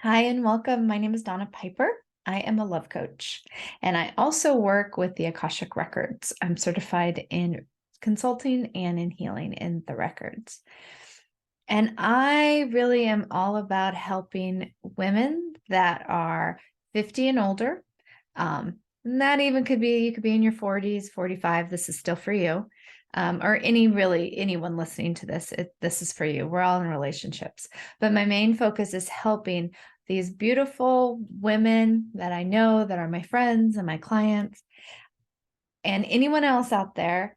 Hi and welcome. My name is Donna Piper. I am a love coach and I also work with the Akashic Records. I'm certified in consulting and in healing in the records. And I really am all about helping women that are 50 and older. And that even could be, you could be in your 40s, 45. This is still for you. Or anyone listening to this, this is for you. We're all in relationships. But my main focus is helping these beautiful women that I know that are my friends and my clients and anyone else out there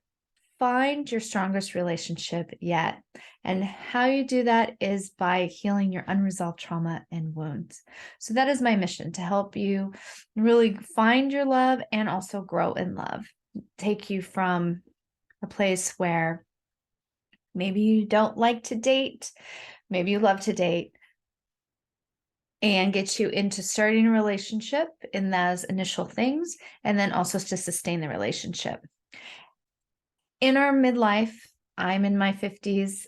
find your strongest relationship yet. And how you do that is by healing your unresolved trauma and wounds. So that is my mission, to help you really find your love and also grow in love. Take you from a place where maybe you don't like to date, maybe you love to date, and get you into starting a relationship in those initial things, and then also to sustain the relationship. In our midlife, I'm in my 50s,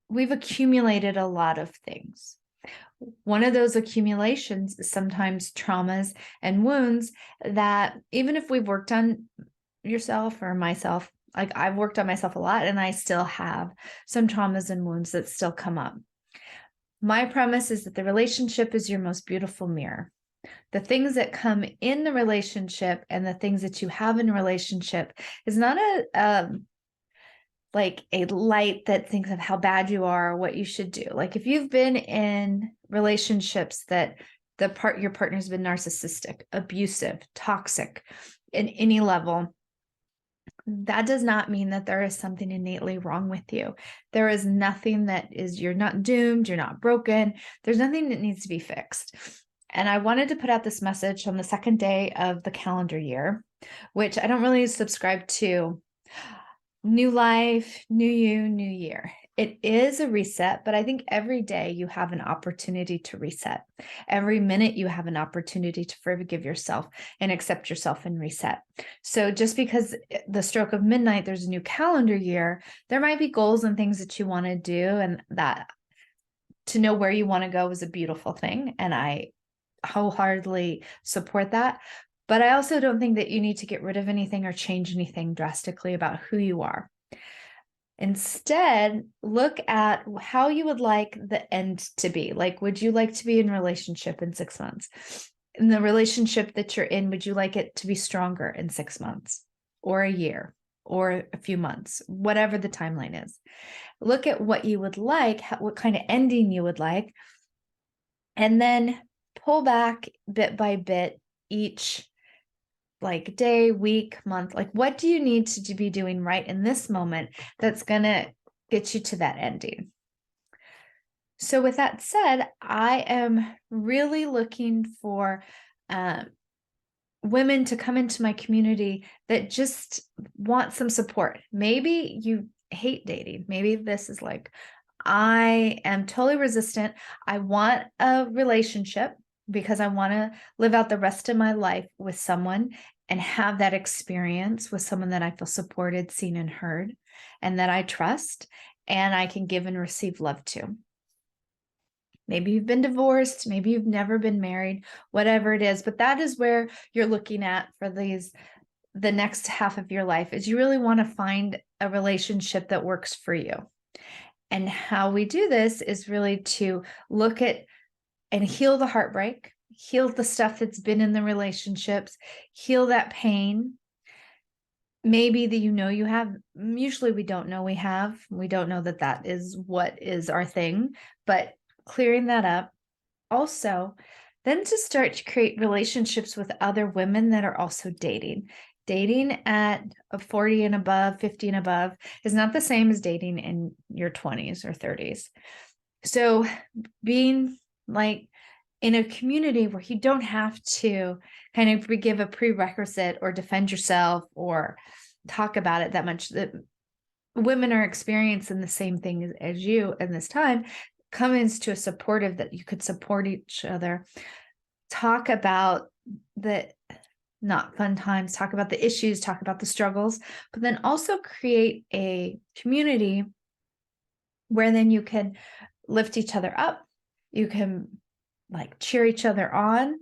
we've accumulated a lot of things. One of those accumulations is sometimes traumas and wounds that even if we've worked on yourself or myself, like I've worked on myself a lot and I still have some traumas and wounds that still come up. My premise is that the relationship is your most beautiful mirror. The things that come in the relationship and the things that you have in a relationship is not like a light that thinks of how bad you are or what you should do. Like if you've been in relationships that your partner's been narcissistic, abusive, toxic in any level, that does not mean that there is something innately wrong with you. There is nothing you're not doomed, you're not broken. There's nothing that needs to be fixed. And I wanted to put out this message on the second day of the calendar year, which I don't really subscribe to. New life, new you, new year. It is a reset, but I think every day you have an opportunity to reset. Every minute you have an opportunity to forgive yourself and accept yourself and reset. So just because the stroke of midnight, there's a new calendar year, there might be goals and things that you want to do, and that to know where you want to go is a beautiful thing. And I wholeheartedly support that. But I also don't think that you need to get rid of anything or change anything drastically about who you are. Instead, look at how you would like the end to be. Like, would you like to be in a relationship in 6 months? In the relationship that you're in, would you like it to be stronger in 6 months or a year or a few months, whatever the timeline is? Look at what you would like, what kind of ending you would like, and then pull back bit by bit each like day, week, month. Like, what do you need to be doing right in this moment that's going to get you to that ending? So with that said, I am really looking for women to come into my community that just want some support. Maybe you hate dating. Maybe this is like, I am totally resistant. I want a relationship because I want to live out the rest of my life with someone and have that experience with someone that I feel supported, seen, and heard, and that I trust and I can give and receive love to. Maybe you've been divorced, maybe you've never been married, whatever it is, but that is where you're looking at for the next half of your life, is you really want to find a relationship that works for you. And how we do this is really to look at and heal the heartbreak, heal the stuff that's been in the relationships, heal that pain. Maybe that you have, usually we don't know we don't know that is what is our thing, but clearing that up. Also, then to start to create relationships with other women that are also dating. Dating at 40 and above, 50 and above is not the same as dating in your 20s or 30s. So being like in a community where you don't have to kind of give a prerequisite or defend yourself or talk about it that much, that women are experiencing the same thing as you in this time, come into a supportive that you could support each other, talk about the not fun times, talk about the issues, talk about the struggles, but then also create a community where then you can lift each other up. You can like cheer each other on.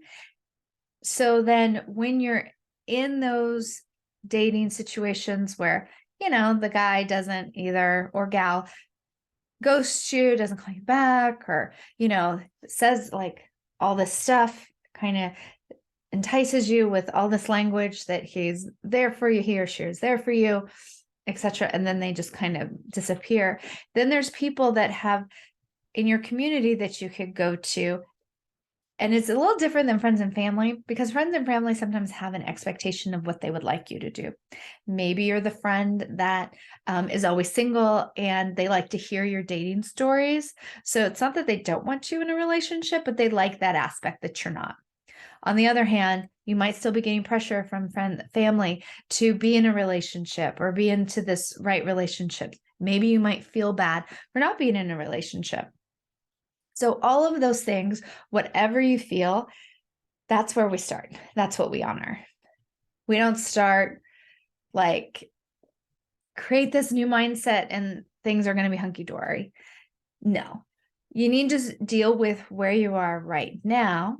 So then when you're in those dating situations where, the guy doesn't either, or gal ghosts you, doesn't call you back, or, says like all this stuff, kind of entices you with all this language that he's there for you, he or she is there for you, etc. And then they just kind of disappear. Then there's people that have in your community that you could go to. And it's a little different than friends and family, because friends and family sometimes have an expectation of what they would like you to do. Maybe you're the friend that is always single and they like to hear your dating stories. So it's not that they don't want you in a relationship, but they like that aspect that you're not. On the other hand, you might still be getting pressure from family to be in a relationship or be into this right relationship. Maybe you might feel bad for not being in a relationship. So all of those things, whatever you feel, that's where we start. That's what we honor. We don't start like create this new mindset and things are going to be hunky-dory. No, you need to deal with where you are right now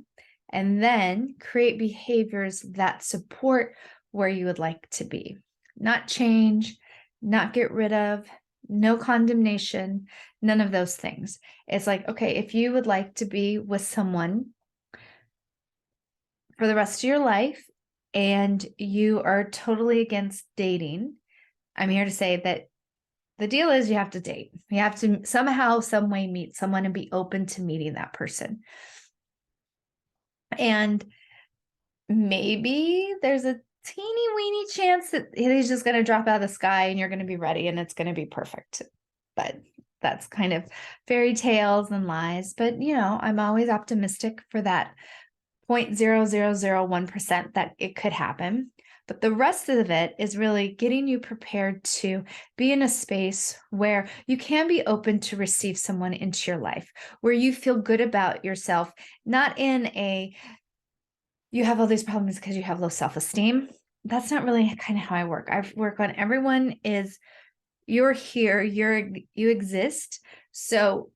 and then create behaviors that support where you would like to be. Not change, not get rid of, no condemnation, none of those things. It's like, okay, if you would like to be with someone for the rest of your life and you are totally against dating, I'm here to say that the deal is you have to date. You have to somehow, some way meet someone and be open to meeting that person. And maybe there's a teeny weeny chance that he's just going to drop out of the sky and you're going to be ready and it's going to be perfect. But that's kind of fairy tales and lies. But, I'm always optimistic for that 0.0001% that it could happen. But the rest of it is really getting you prepared to be in a space where you can be open to receive someone into your life, where you feel good about yourself, not in a, you have all these problems because you have low self-esteem. That's not really kind of how I work. I work on everyone is, you're here, you exist. So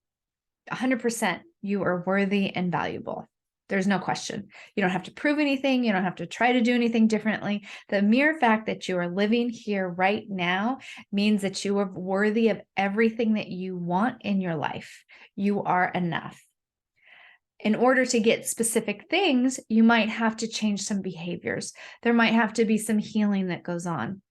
100% you are worthy and valuable. There's no question. You don't have to prove anything. You don't have to try to do anything differently. The mere fact that you are living here right now means that you are worthy of everything that you want in your life. You are enough. In order to get specific things, you might have to change some behaviors. There might have to be some healing that goes on.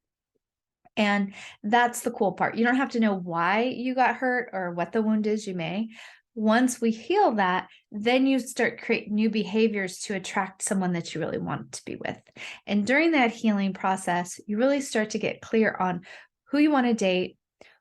And that's the cool part. You don't have to know why you got hurt or what the wound is. You may. Once we heal that, then you start create new behaviors to attract someone that you really want to be with. And during that healing process, you really start to get clear on who you want to date,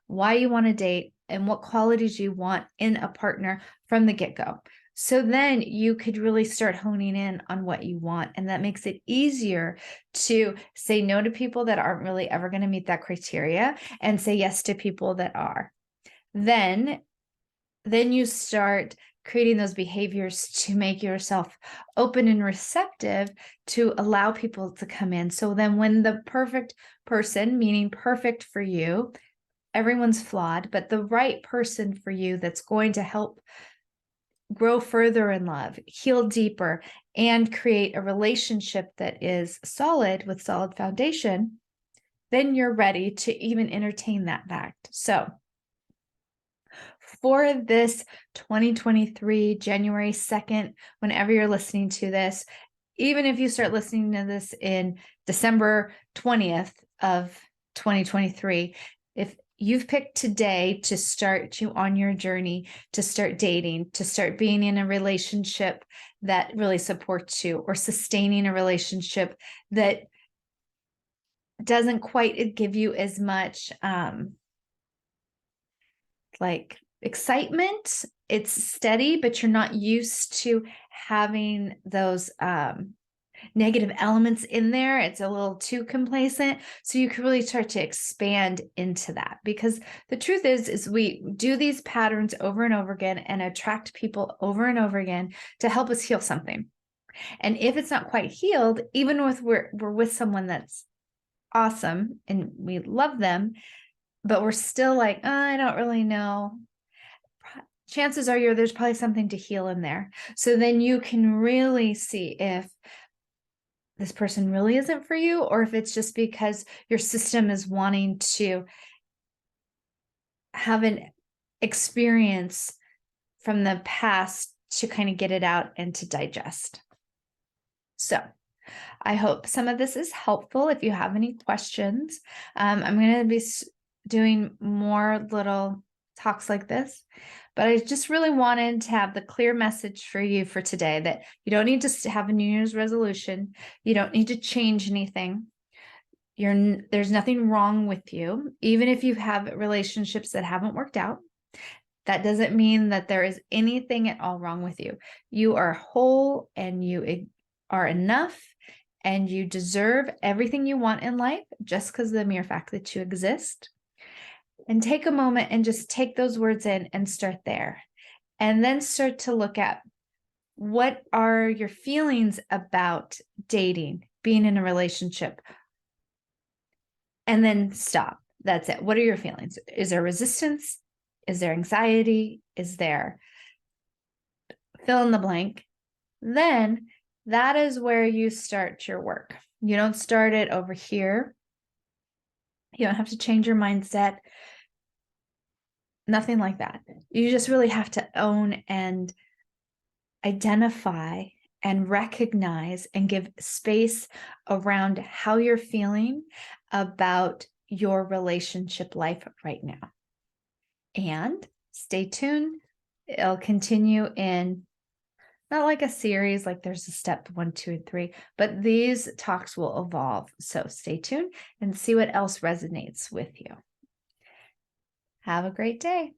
why you want to date, and what qualities you want in a partner from the get-go. So then you could really start honing in on what you want. And that makes it easier to say no to people that aren't really ever going to meet that criteria and say yes to people that are. Then you start creating those behaviors to make yourself open and receptive to allow people to come in. So then when the perfect person, meaning perfect for you, everyone's flawed, but the right person for you that's going to help grow further in love, heal deeper, and create a relationship that is solid with solid foundation, then you're ready to even entertain that fact. So for this 2023, January 2nd, whenever you're listening to this, even if you start listening to this in December 20th of 2023, if you've picked today to start you on your journey, to start dating, to start being in a relationship that really supports you, or sustaining a relationship that doesn't quite give you as much like excitement, it's steady, but you're not used to having those negative elements in there. It's a little too complacent. So you can really start to expand into that, because the truth is we do these patterns over and over again and attract people over and over again to help us heal something. And if it's not quite healed, even with we're with someone that's awesome and we love them, but we're still like, oh, I don't really know. chances are there's probably something to heal in there. So then you can really see if this person really isn't for you, or if it's just because your system is wanting to have an experience from the past to kind of get it out and to digest. So I hope some of this is helpful. If you have any questions, I'm going to be doing more little talks like this, but I just really wanted to have the clear message for you for today that you don't need to have a New Year's resolution. You don't need to change anything. There's nothing wrong with you. Even if you have relationships that haven't worked out, that doesn't mean that there is anything at all wrong with you. You are whole and you are enough, and you deserve everything you want in life just because of the mere fact that you exist. And take a moment and just take those words in and start there. And then start to look at, what are your feelings about dating, being in a relationship? And then stop. That's it. What are your feelings? Is there resistance? Is there anxiety? Is there fill in the blank? Then that is where you start your work. You don't start it over here. You don't have to change your mindset. Nothing like that. You just really have to own and identify and recognize and give space around how you're feeling about your relationship life right now. And stay tuned. It'll continue in not like a series, like there's a step 1, 2, and 3, but these talks will evolve. So stay tuned and see what else resonates with you. Have a great day.